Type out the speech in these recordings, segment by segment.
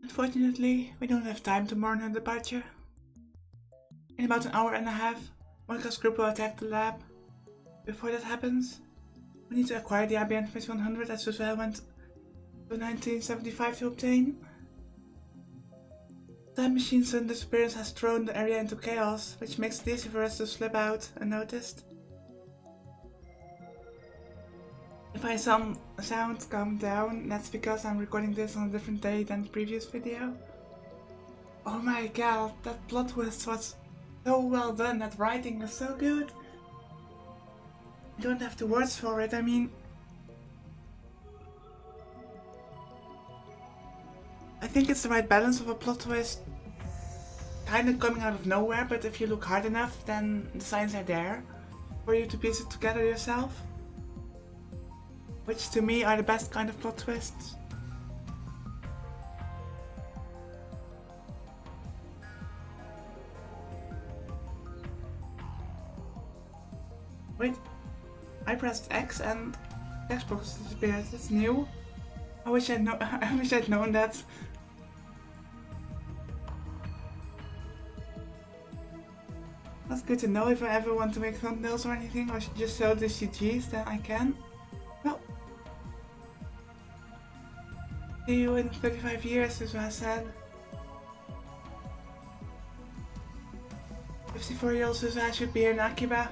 Unfortunately, we don't have time to mourn her departure. In about an hour and a half, Monica's group will attack the lab. Before that happens, we need to acquire the IBM 5100 that Suzuha went to 1975 to obtain. The time machine's sudden disappearance has thrown the area into chaos, which makes it easy for us to slip out unnoticed. If I sound calm down, that's because I'm recording this on a different day than the previous video. Oh my god, that plot twist was so well done, that writing was so good. I don't have the words for it, I mean... I think it's the right balance of a plot twist, kind of coming out of nowhere, but if you look hard enough, then the signs are there for you to piece it together yourself. Which to me are the best kind of plot twists. Wait, I pressed X and text box disappeared. That's new. I wish I'd known that. That's good to know. If I ever want to make thumbnails or anything, or just show the CGs, then I can. Well, see you in 35 years, Suzuha said. 54-year-old Suzuha should be here in Akiba.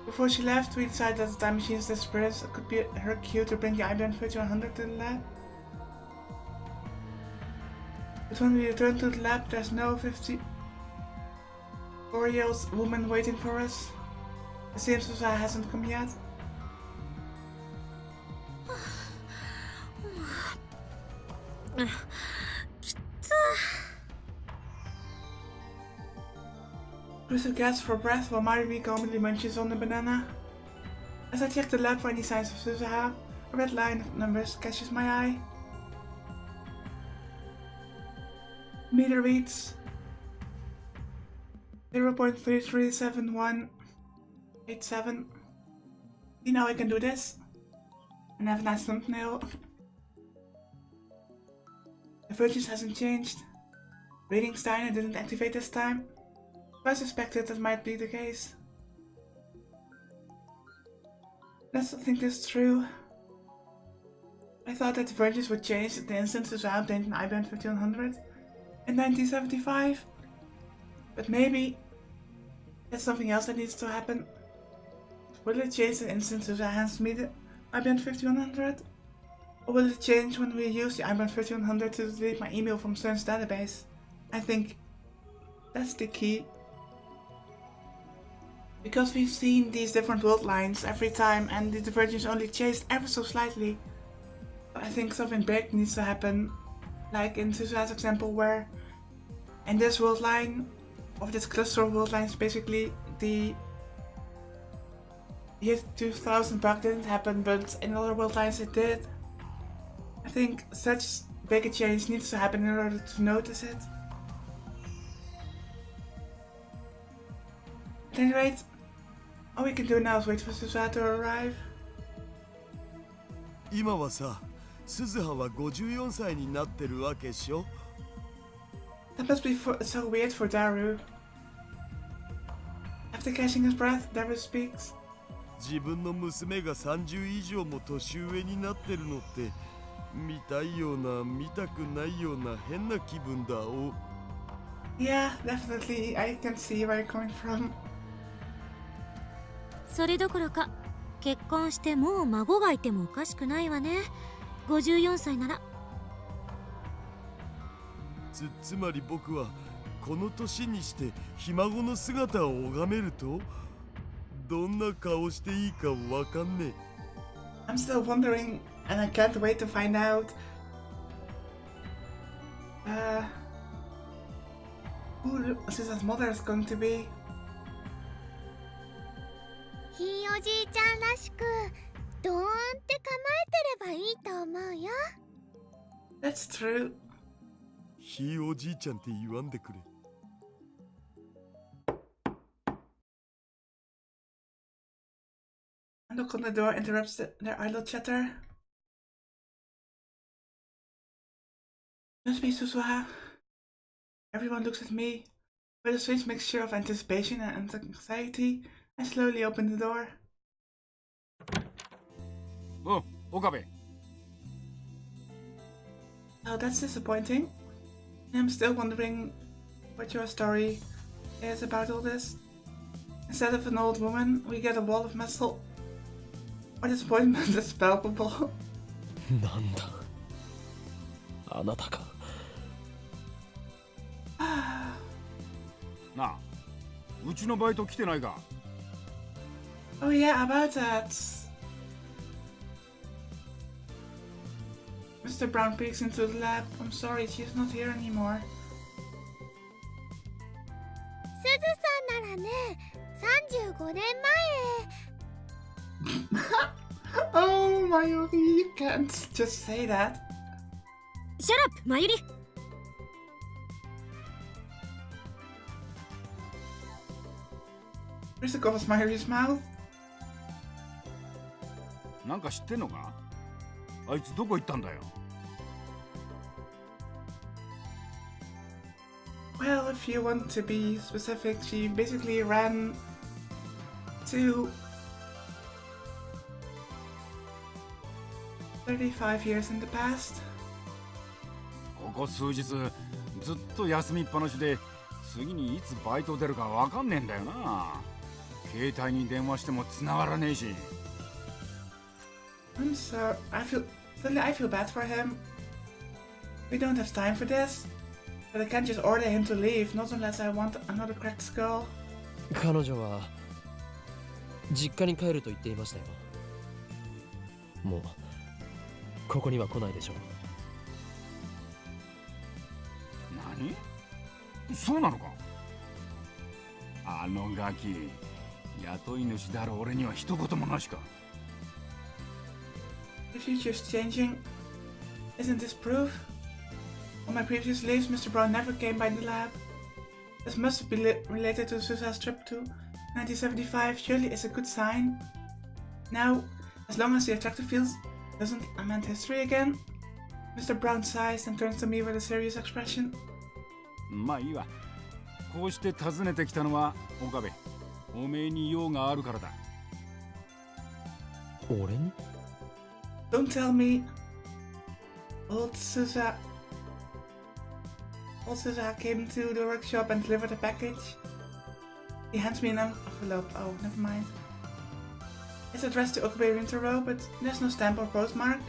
Before she left, we decided that the time machine's disappearance could be her cue to bring the IBM 5100 to the lab. But when we return to the lab, there's no 54-year-old woman waiting for us. It seems Suzuha hasn't come yet. Crystal gasps for breath while Marubi calmly munches on the banana. As I check the lab for any signs of Suzuha, a red line of numbers catches my eye. The meter reads 0.337187. You know I can do this. And have a nice thumbnail. The Virgins hasn't changed. Reading Steiner didn't activate this time. I suspected that might be the case. Let's not think this through. I thought that the Virgins would change the instant Suzuha obtained an IBM 5100 in 1975. But maybe there's something else that needs to happen. Will it change the instant Suzuha hands me the IBM 5100? Or will it change when we use the IBM 5100 to delete my email from Steins' database? I think that's the key. Because we've seen these different world lines every time and the divergence only changed ever so slightly. I think something big needs to happen, like in Suzuha's example where in this world line, of this cluster of world lines, basically the year 2000 bug didn't happen, but in other world lines it did. I think such big a change needs to happen in order to notice it. At any rate, all we can do now is wait for Suzuha to arrive. 今はさ、鈴葉は54歳になってるわけっしょ? That must be so weird for Daru. After catching his breath, Daru speaks. 自分の娘が30以上も年上になってるのって見たいような見たくないような変な気分だお。Yeah, definitely. I can see where you're coming from. それどころか結婚してもう孫がいてもおかしくないわね。54歳なら。つまり僕はこの年にしてひ孫の姿を拝めるとどんな顔していいかわかんねえ。I'm still wondering, and I can't wait to find out. Who Suzuha's mother is going to be. ひいおじいちゃんらしくドーンって構えてればいいと思うよ。 That's true. ひいおじいちゃんって言わんでくれ。A knock on the door interrupts their idle chatter. Must be Suzuha. Everyone looks at me with a strange mixture of anticipation and anxiety. I slowly open the door. Oh, Okabe. Oh, that's disappointing. I'm still wondering what your story is about all this. Instead of an old woman, we get a wall of metal. Our disappointment is palpable. なんだあなたかなあ、うちのバイト来てないか？ Oh yeah, about that. Mr. Brown peeks into the lab. I'm sorry, she's not here anymore. すずさんならね、35年 Oh, Mayuri, you can't just say that. Shut up, Mayuri! Where's the covers Mayuri's mouth? なんか知ってんのか？あいつどこ行ったんだよ。 Well, if you want to be specific, she basically ran to 35 years in the past. ここ数日ずっと休みっぱなしで、次にいつバイト出るかわかんねえんだよな。携帯に電話しても繋がらねえし。 I'm sorry. Suddenly I feel bad for him. We don't have time for this. But I can't just order him to leave, not unless I want another cracked skull. 彼女は実家に帰ると言っていましたよ。もうここには来ないでしょう。何？そうなのか？あのガキ、雇い主である俺には一言もなしか。 The future's changing. Isn't this proof? On my previous leaves, Mr. Brown never came by the lab. This must be related to Suzuha's trip to 1975. Surely it's a good sign. Now, as long as the attractive field doesn't amend history again. Mr. Brown sighs and turns to me with a serious expression. まあいいわ。こうして訪ねてきたのは岡部。おめえに用があるからだ。俺に？ Don't tell me. Old Suzuha came to the workshop and delivered a package. He hands me an envelope. Oh, never mind. It's addressed to Okabe Rintaro, but there's no stamp or postmark.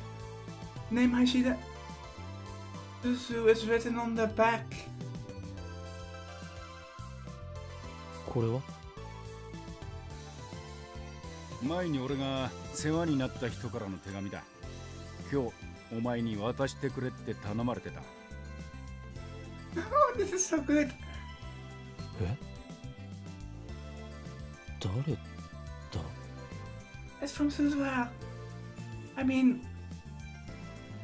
Name Hashida. Suzu is written on the back. これは？前に俺が世話になった人からの手紙だ。今日お前に渡してくれって頼まれてた。Oh, this is so good. え？誰だ？ It's from Suzuha. I mean,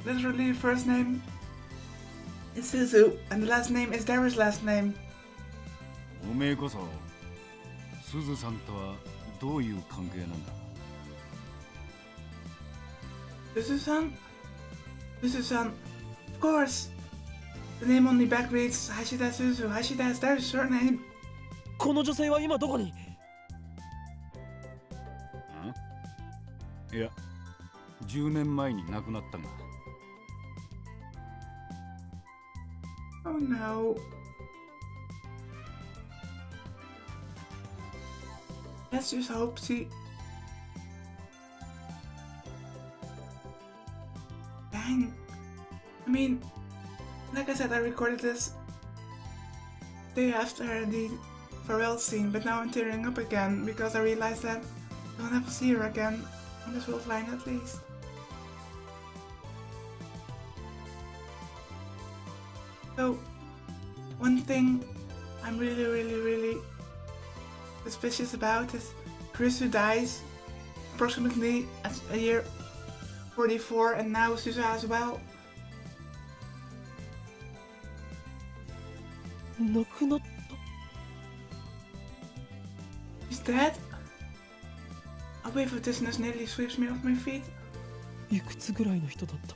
literally the first name is Suzu and the last name is Dara's last name. おめえこそすずさんとはどういう関係なんだ？ Suzu-san? Suzu-san, of course. The name on the back reads Hashida Suzu. Hashida is Dara's surname. この女性は今どこに？いや、10年前に亡くなったが。 Oh no. Let's just hope she... Dang. I mean, like I said, I recorded this day after the farewell scene, but now I'm tearing up again because I realized that I'll never see her again, on this world line at least. So, one thing I'm really suspicious about is Kurisu dies approximately at a year 44, and now Suzuha as well. 亡くなった？ He's dead? A wave of dizziness nearly sweeps me off my feet. いくつぐらいの人だった？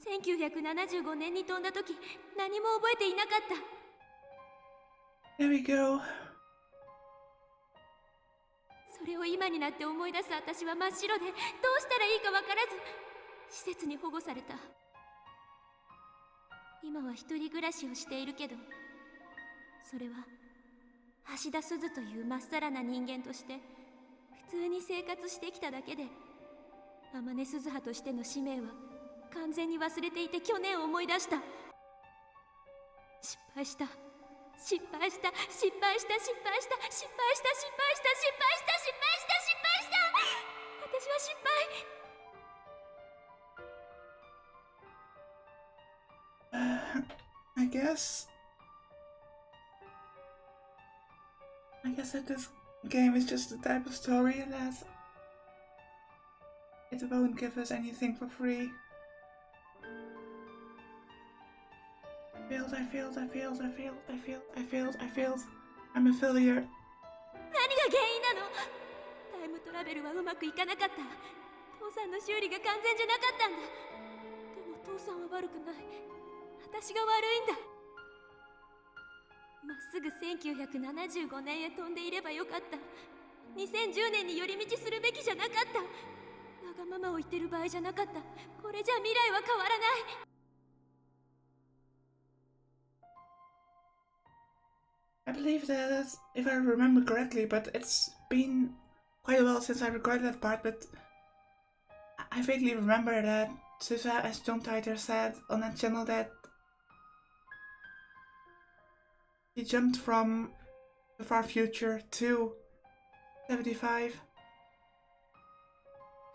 1975年に飛んだ時何も覚えていなかった。 There we go. それを今になって思い出す私は真っ白で、どうしたらいいか分からず施設に保護された。今は一人暮らしをしているけど、それは橋田鈴というまっさらな人間として普通に生活してきただけで、天音鈴葉としての使命は完全に忘れていて、去年思い出した。失敗した、失敗した、失敗した、失敗した、失敗した、失敗した、失敗した、失敗した、失敗した。私は失敗。I guess that this game is just the type of story that it won't give us anything for free. I failed. I'm a failure. 何が原因なの？タイムトラベルはうまくいかなかった。父さんの修理が完全じゃなかったんだ。でも父さんは悪くない。私が悪いんだ。まっすぐ1975年へ飛んでいればよかった。2010年に寄り道するべきじゃなかった。わがままを言ってる場合じゃなかった。これじゃ未来は変わらない。I believe that, if I remember correctly, but it's been quite a while since I recorded that part, but I vaguely remember that Suzuha, as John Titor said on that channel, that he jumped from the far future to 75.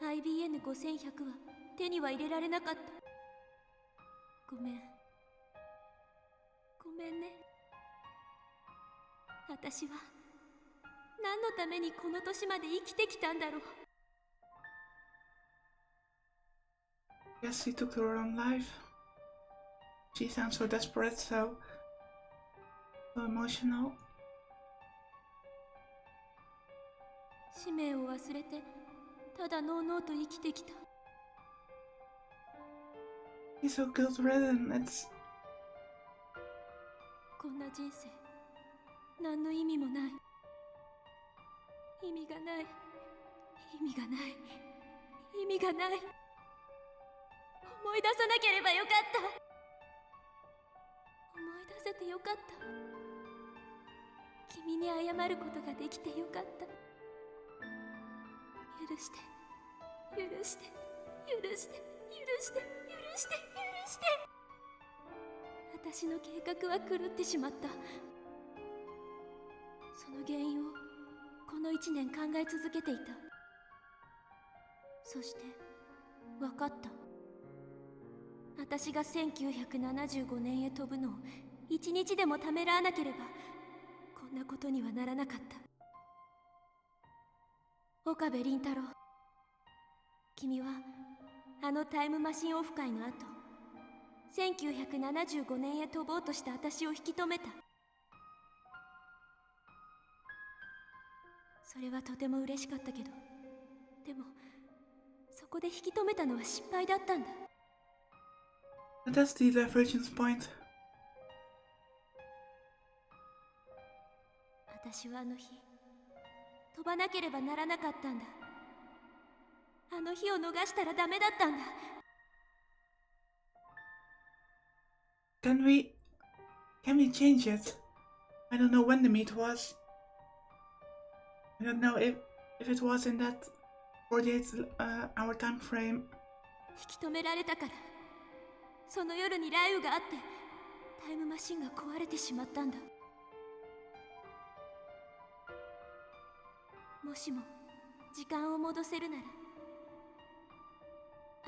IBN5100 は手には入れられなかった。ごめん。ごめんね。私は何のためにこの年まで生きてきたんだろう。 Yes, she took her own life. She sounds so desperate, so emotional. 使命を忘れてただのうのうと生きてきた。 He's so guilt-ridden. It's こんな人生何の意味もない。意味がない、意味がない、意味がない。思い出さなければよかった。思い出せてよかった。君に謝ることができてよかった。許して、許して、許して、許して、許して、許して。私の計画は狂ってしまった。その原因をこの1年考え続けていた。そして分かった。私が1975年へ飛ぶのを1日でもためらわなければこんなことにはならなかった。岡部倫太郎、君はあのタイムマシンオフ会の後、1975年へ飛ぼうとした私を引き止めた。それはとても嬉しかったけど、でもそこで引き止めたのは失敗だったんだ。that's the divergence point. 私はあの日飛ばなければならなかったんだ。あの日を逃したらダメだったんだ。Can we change it? I don't know when the meet was. I don't know if it was in that 48-hour time frame. 引き止められたから。その夜に雷雨があってタイムマシンが壊れてしまったんだ。もしも時間を戻せるなら、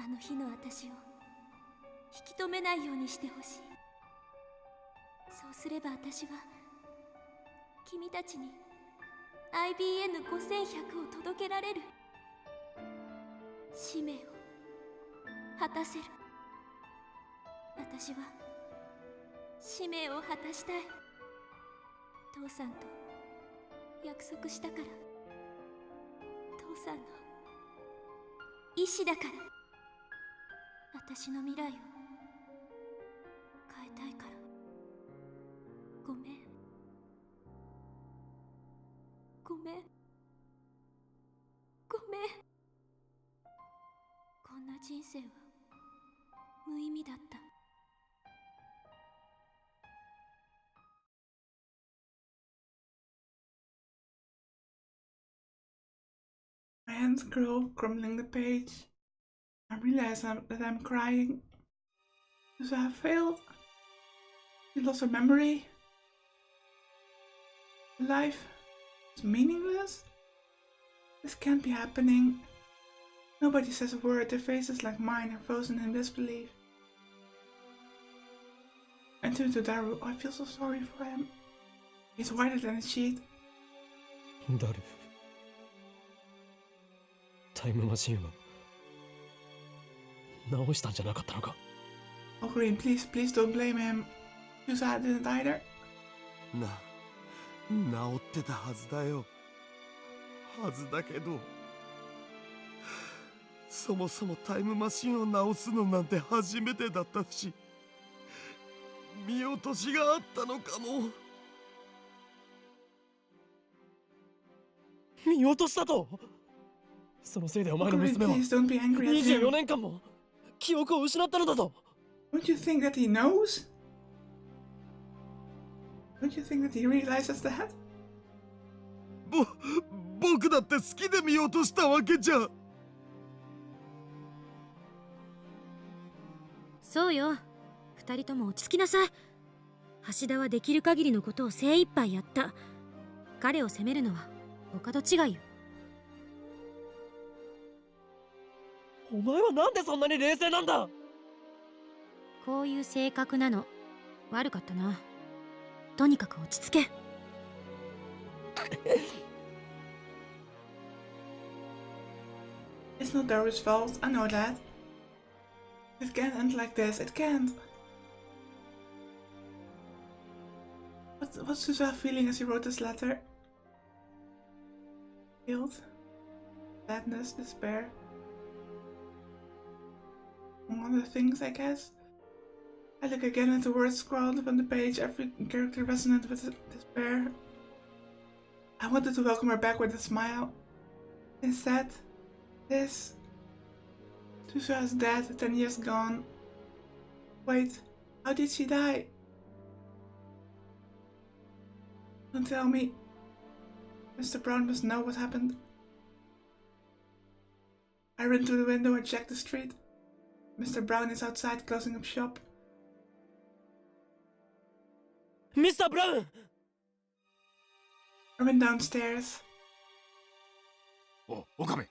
あの日の私を引き止めないようにしてほしい。そうすれば私は君たちに IBN5100 を届けられる。使命を果たせる。私は使命を果たしたい。父さんと約束したから。父さんの意志だから。私の未来をごめんごめんごめん。こんな人生は無意味だった。My hands grow, crumbling the page. I realize that I'm crying. Suzuha failed. She lost her memory. Life is meaningless. This can't be happening. Nobody says a word. Their faces like mine are frozen in disbelief. I turn to Daru. I feel so sorry for him. He's whiter than a sheet. ダル、タイムマシンは直したんじゃなかったのか。 Oh, Green, please don't blame him. Suzuha didn't either. 治ってたはずだよ。はずだけど、そもそもタイムマシンを直すのなんて初めてだったし、見落としがあったのかも。見落としたと。そのせいでお前の Green, 娘は please don't be angry at 24 him. 年間も記憶を失ったのだぞ。 Don't you think that he knows? Don't you think that he realizes that? 僕だって好きで見落としたわけじゃ。そうよ、二人とも落ち着きなさい。橋田はできる限りのことを精一杯やった。彼を責めるのはお門違いよ。お前はなんでそんなに冷静なんだ。こういう性格なの。悪かったな。とにかく落ち着け。It's not Daru's fault, I know that. It can't end like this, it can't. What's Suzuha feeling as he wrote this letter? Guilt, sadness, despair. Among other things, I guess. I look again at the words scrawled upon the page, every character resonant with despair. I wanted to welcome her back with a smile. Instead, this. Suzuha is dead, 10 years gone. Wait, how did she die? Don't tell me. Mr. Brown must know what happened. I run to the window and check the street. Mr. Brown is outside closing up shop. ミスター・ブラウン。 I went downstairs. 岡部、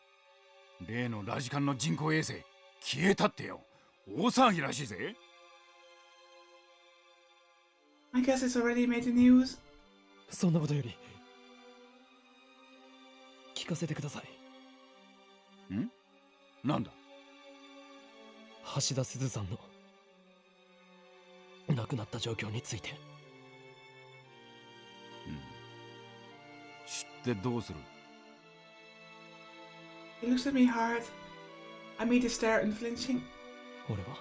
例のラジカンの人工衛星消えたってよ。大騒ぎらしいぜ。 I guess it's already made the news. そんなことより聞かせてください。ん？なんだ？橋田鈴さんの亡くなった状況について。知ってどうする？ He looks at me hard. I meet his stare unflinching. 俺は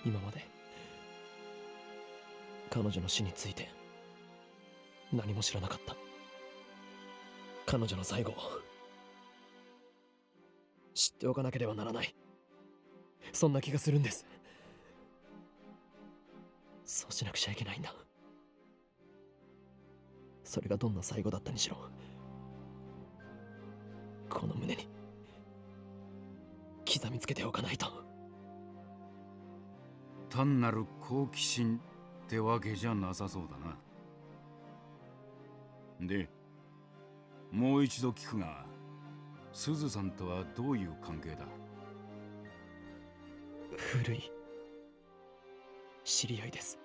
今まで彼女の死について何も知らなかった。彼女の最後を知っておかなければならない。そんな気がするんです。そうしなくちゃいけないんだ。それがどんな最後だったにしろ、この胸に刻みつけておかないと。単なる好奇心ってわけじゃなさそうだな。で、もう一度聞くが、すずさんとはどういう関係だ？古い知り合いです。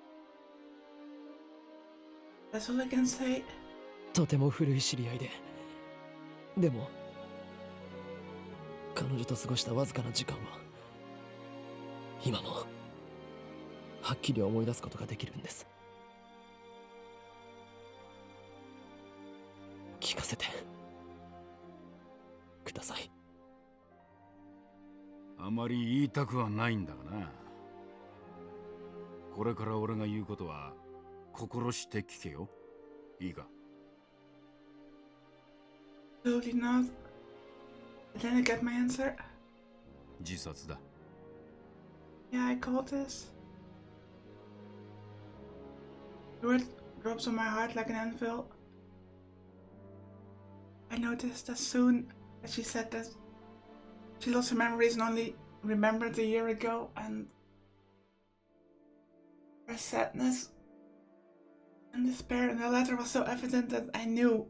That's all I can say. とても古い知り合いで、でも彼女と過ごしたわずかな時間は今もはっきり思い出すことができるんです。聞かせてください。あまり言いたくはないんだがな。これから俺が言うことは心して聞けよ。いいか。 Absolutely not. But then I get my answer. 自殺だ。 Yeah, I called this. The word drops on my heart like an anvil. I noticed as soon as she said that she lost her memories and only remembered a year ago, and her sadness and despair in her letter was so evident that I knew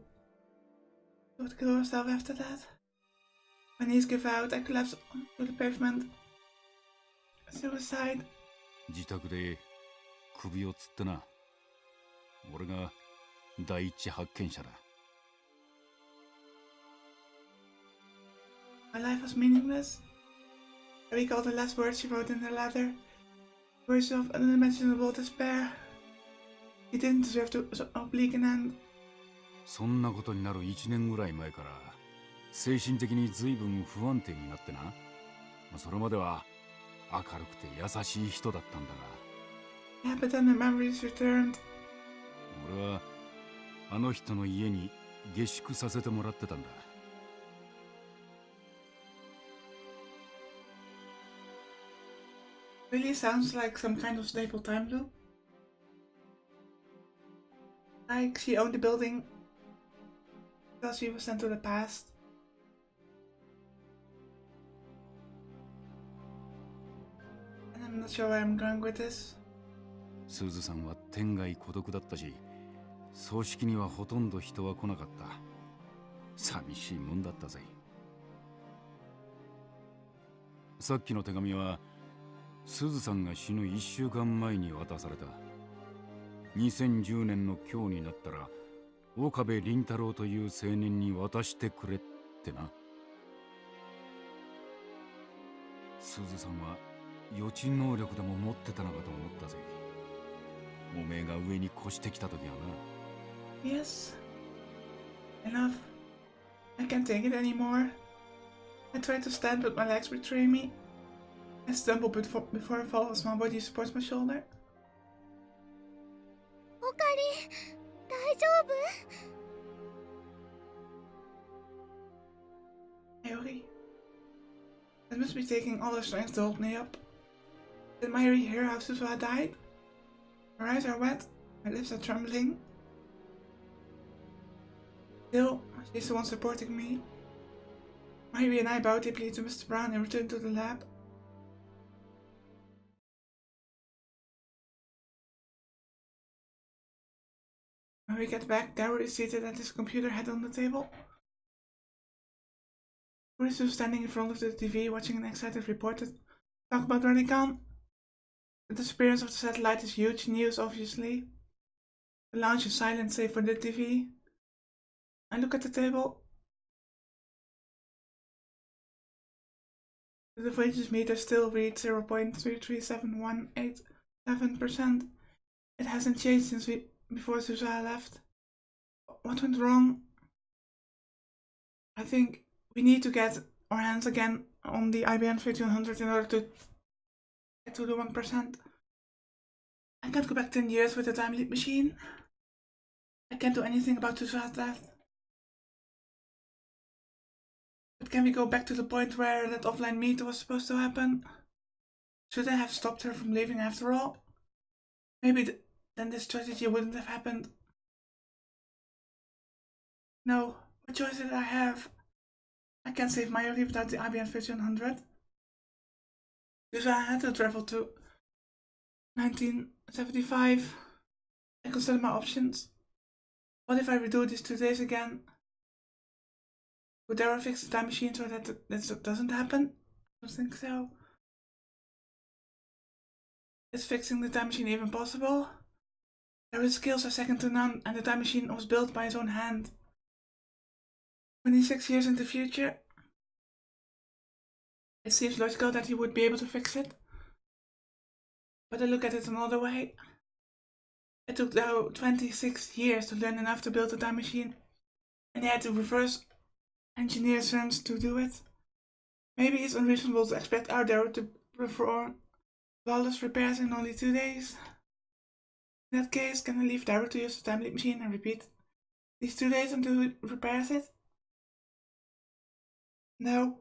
she would kill herself after that. My knees give out, I collapse onto the pavement. Suicide. 自宅で首をつってな。俺が第一発見者だ。 My life was meaningless. I recall the last words she wrote in the letter. Words of unimaginable despair. He didn't deserve to so oblique an end. そんなことになる1年ぐらい前から精神的に随分不安定になってな。それまでは明るくて優しい人だったんだが。 Yeah, but then the memories returned. 俺はあの人の家に下宿させてもらってたんだ。 Really sounds like some kind of stable time loop. Like she owned the building because she was sent to the past. And I'm not sure where I'm going with this. スズさんは天涯孤独だったし、葬式にはほとんど人は来なかった。寂しいもんだったぜ。さっきの手紙はスズさんが死ぬ1週間前に渡された。2010年の今日になったら岡部倫太郎という青年に渡してくれってな。スズさんは予知能力でも持ってたのかと思ったぜ。おめえが上に越してきた時はな。 Yes. Enough. I can't take it anymore. I try to stand, but my legs betray me. I stumble before I fall, a small body supports my shoulder. おかり、大丈夫？ Mayuri. It must be taking all her strength to hold me up. Did Mayuri hear how Suzuha died? Her eyes are wet, her lips are trembling. Still, she's the one supporting me. Mayuri and I bow deeply to Mr. Brown and return to the lab. When we get back, Daru is seated at his computer, head on the table. Kurisu is standing in front of the TV, watching an excited reporter talk about Radican. The disappearance of the satellite is huge news, obviously. The lounge is silent, save for the TV. I look at the table. The voltage meter still reads 0.337187%. It hasn't changed since before Suzuha left. What went wrong? I think we need to get our hands again on the IBM 3100 in order to get to the 1%. I can't go back 10 years with the time leap machine. I can't do anything about Suzuha's death. But can we go back to the point where that offline meet was supposed to happen? Should I have stopped her from leaving after all? Maybe then this tragedy wouldn't have happened. No, what choice did I have? I can't save Mayuri without the IBM 3100. So I had to travel to 1975. I consider my options. What if I redo this 2 days again? Would Daryl fix the time machine so that this doesn't happen? I don't think so. Is fixing the time machine even possible? Daryl's skills are second to none, and the time machine was built by his own hand. 26 years in the future. It seems logical that he would be able to fix it. But I look at it another way. It took Darrow 26 years to learn enough to build a time machine, and he had to reverse engineer CERNs to do it. Maybe it's unreasonable to expect our Darrow to perform flawless repairs in only 2 days. In that case, can I leave Daru to use the time leap machine and repeat these 2 days until he repairs it? No.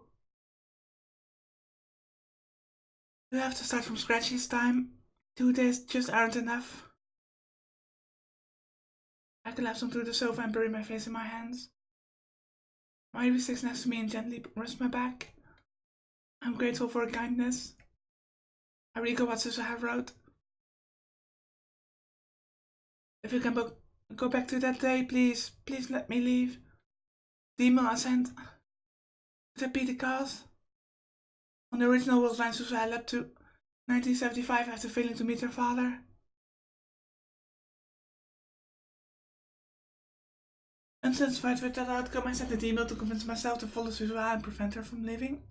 You have to start from scratch each time. 2 days just aren't enough. I collapse onto the sofa and bury my face in my hands. Mayuri sits next to me and gently rubs my back. I'm grateful for her kindness. I recall what Suzuha wrote. If you can go back to that day, please let me leave. The email I sent. Could that be the cause? On the original world line, Suzuha leapt to 1975 after failing to meet her father. Unsatisfied with that outcome, I sent an email to convince myself to follow Suzuha and prevent her from leaving.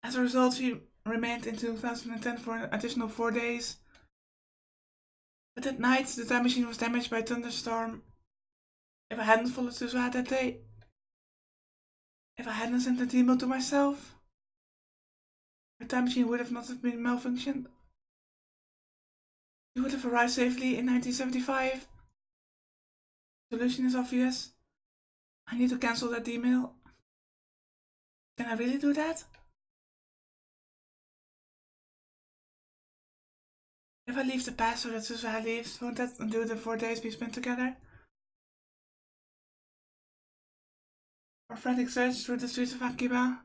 As a result, she remained in 2010 for an additional 4 days. But that night, the time machine was damaged by a thunderstorm. If I hadn't followed Suzuha that day, if I hadn't sent that email to myself, the time machine would have not have been malfunctioned. She would have arrived safely in 1975. The solution is obvious. I need to cancel that email. Can I really do that? If I leave the past so that Suzuha leaves, won't that undo the 4 days we spent together? Our frantic search through the streets of Akiba.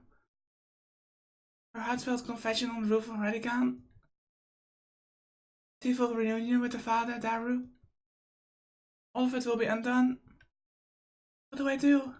Our heartfelt confession on the roof already gone. Tearful reunion with the father, Daru. All of it will be undone. What do I do?